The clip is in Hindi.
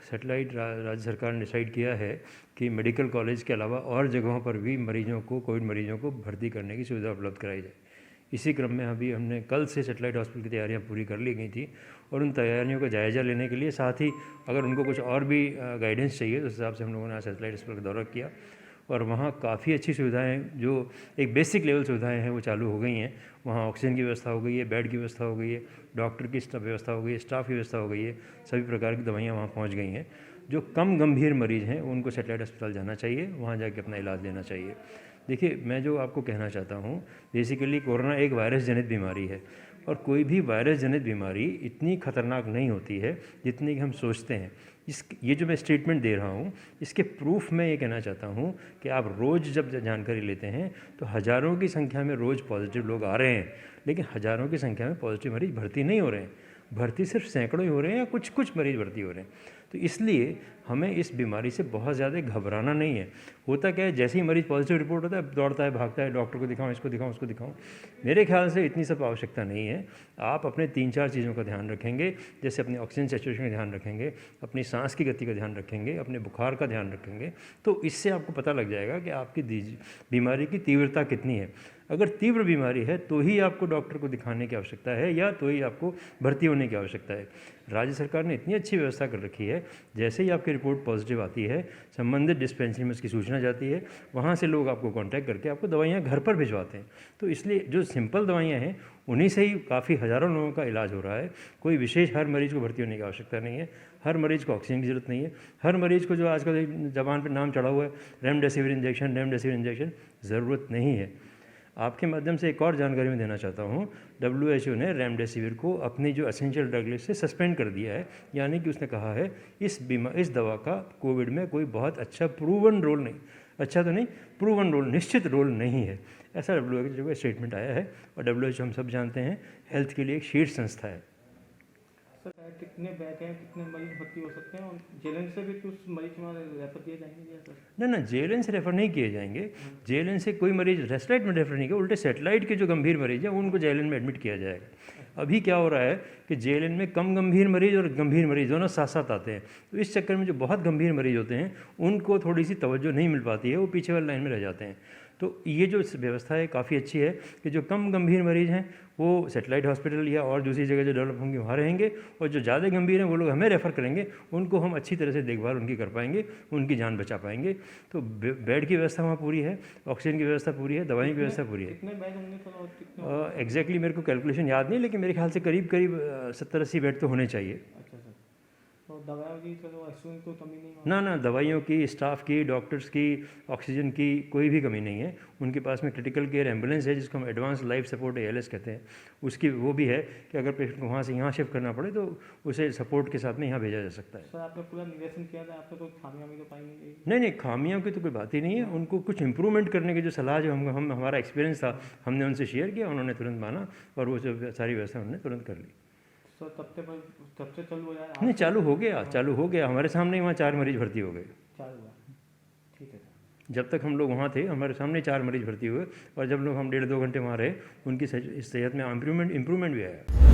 सेटेलाइट राज्य सरकार ने डिसाइड किया है कि मेडिकल कॉलेज के अलावा और जगहों पर भी मरीजों को, कोविड मरीजों को भर्ती करने की सुविधा उपलब्ध कराई जाए। इसी क्रम में अभी हमने कल से सेटेलाइट हॉस्पिटल की तैयारियां पूरी कर ली गई थी और उन तैयारियों का जायज़ा लेने के लिए, साथ ही अगर उनको कुछ और भी गाइडेंस चाहिए, तो उस हिसाब से हम लोगों ने आज सेटेलाइट हॉस्पिटल का दौरा किया और वहाँ काफ़ी अच्छी सुविधाएं, जो एक बेसिक लेवल सुविधाएं हैं वो चालू हो गई हैं। वहाँ ऑक्सीजन की व्यवस्था हो गई है, बेड की व्यवस्था हो गई है, डॉक्टर की व्यवस्था हो गई है, स्टाफ की व्यवस्था हो गई है, सभी प्रकार की दवाइयाँ वहाँ पहुँच गई हैं। जो कम गंभीर मरीज़ हैं उनको सेटेलाइट अस्पताल जाना चाहिए, वहाँ जाके अपना इलाज लेना चाहिए। देखिए, मैं जो आपको कहना चाहता हूँ, बेसिकली कोरोना एक वायरस जनित बीमारी है और कोई भी वायरस जनित बीमारी इतनी खतरनाक नहीं होती है जितनी कि हम सोचते हैं। ये जो मैं स्टेटमेंट दे रहा हूँ, इसके प्रूफ मैं ये कहना चाहता हूँ कि आप रोज़ जब जानकारी लेते हैं तो हज़ारों की संख्या में रोज़ पॉजिटिव लोग आ रहे हैं, लेकिन हज़ारों की संख्या में पॉजिटिव मरीज़ भर्ती नहीं हो रहे हैं। भर्ती सिर्फ सैकड़ों ही हो रहे हैं या कुछ कुछ मरीज़ भर्ती हो रहे हैं। तो इसलिए हमें इस बीमारी से बहुत ज़्यादा घबराना नहीं है। होता क्या है, जैसे ही मरीज़ पॉजिटिव रिपोर्ट होता है दौड़ता है, भागता है, डॉक्टर को दिखाऊं, इसको दिखाऊं, उसको दिखाऊं। मेरे ख्याल से इतनी सब आवश्यकता नहीं है। आप अपने 3-4 चीज़ों का ध्यान रखेंगे, जैसे अपनी ऑक्सीजन सैचुरेशन का ध्यान रखेंगे, अपनी सांस की गति का ध्यान रखेंगे, अपने बुखार का ध्यान रखेंगे, तो इससे आपको पता लग जाएगा कि आपकी बीमारी की तीव्रता कितनी है। अगर तीव्र बीमारी है तो ही आपको डॉक्टर को दिखाने की आवश्यकता है या तो ही आपको भर्ती होने की आवश्यकता है। राज्य सरकार ने इतनी अच्छी व्यवस्था कर रखी है, जैसे ही आपकी रिपोर्ट पॉजिटिव आती है, संबंधित डिस्पेंसरी में उसकी सूचना जाती है, वहाँ से लोग आपको कांटेक्ट करके आपको दवाइयाँ घर पर भिजवाते हैं। तो इसलिए जो सिंपल दवाइयाँ हैं उन्हीं से ही काफ़ी हज़ारों लोगों का इलाज हो रहा है। कोई विशेष हर मरीज़ को भर्ती होने की आवश्यकता नहीं है, हर मरीज़ को ऑक्सीजन की ज़रूरत नहीं है। हर मरीज़ को जो आजकल ज़बान पर नाम चढ़ा हुआ है रेमडेसिविर इंजेक्शन, ज़रूरत नहीं है। आपके माध्यम से एक और जानकारी मैं देना चाहता हूँ, WHO ने रेमडेसिविर को अपनी जो एसेंशियल ड्रग लिस्ट से सस्पेंड कर दिया है। यानी कि उसने कहा है इस दवा का कोविड में कोई बहुत अच्छा प्रूवन रोल नहीं, अच्छा तो नहीं, प्रूवन रोल, निश्चित रोल नहीं है। ऐसा WHO का स्टेटमेंट आया है और WHO हम सब जानते हैं हेल्थ के लिए एक शीर्ष संस्था है। सर कितने बेड हैं, कितने मरीज भर्ती हो सकते हैं और जेएलएन से भी कुछ मरीज रेफर किए जाएंगे या सर? ना, जेएलएन से रेफ़र नहीं किए जाएंगे। जेएलएन से कोई मरीज़ सेटेलाइट में रेफ़र नहीं किया, उल्टे सेटेलाइट के जो गंभीर मरीज़ हैं उनको जेएलएन में एडमिट किया जाएगा। अभी क्या हो रहा है कि जेएलएन में कम गंभीर मरीज़ और गंभीर मरीज़ दोनों साथ साथ आते हैं। तो इस चक्कर में जो बहुत गंभीर मरीज़ होते हैं उनको थोड़ी सी तवज्जो नहीं मिल पाती है, वो पीछे वाली लाइन में रह जाते हैं। तो ये जो व्यवस्था है काफ़ी अच्छी है कि जो कम गंभीर मरीज़ हैं वो सेटेलाइट हॉस्पिटल या और दूसरी जगह जो डेवलप होंगी वहाँ रहेंगे, और जो ज़्यादा गंभीर हैं वो लोग हमें रेफ़र करेंगे, उनको हम अच्छी तरह से देखभाल उनकी कर पाएंगे, उनकी जान बचा पाएंगे। तो बेड की व्यवस्था वहाँ पूरी है, ऑक्सीजन की व्यवस्था पूरी है, दवाई की व्यवस्था पूरी है। कितने बेड होंगे सर और कितने? एग्जैक्टली मेरे को कैलकुलेशन याद नहीं, लेकिन मेरे ख्याल से करीब 70-80 बेड तो होने चाहिए। अच्छा सर, तो दवाइयों की चलो ऑक्सीजन तो कमी नहीं होगी? ना, दवाइयों की, स्टाफ की, डॉक्टर्स की, ऑक्सीजन की कोई भी कमी नहीं है। उनके पास में क्रिटिकल केयर एम्बुलेंस है जिसको हम एडवांस लाइफ सपोर्ट ALS कहते हैं, उसकी वो भी है कि अगर पेशेंट को वहाँ से यहाँ शिफ्ट करना पड़े तो उसे सपोर्ट के साथ में यहाँ भेजा जा सकता है। सर आपने पूरा निरीक्षण किया था, आपने कोई खामियां भी तो पाई नहीं? नहीं, खामियों की तो कोई बात ही नहीं है। उनको कुछ इंप्रूवमेंट करने की जो सलाह जो हम हमारा एक्सपीरियंस था हमने उनसे शेयर किया, उन्होंने तुरंत माना और वो जो सारी व्यवस्था उन्होंने तुरंत कर ली। सर तब से चालू हो जाए? नहीं, चालू हो गया हमारे सामने ही। वहाँ 4 मरीज भर्ती हो गए। चालू हुआ, ठीक है सर। जब तक हम लोग वहाँ थे हमारे सामने 4 मरीज भर्ती हुए और जब लोग हम 1.5-2 घंटे वहाँ रहे उनकी सेहत में इम्प्रूवमेंट भी आया।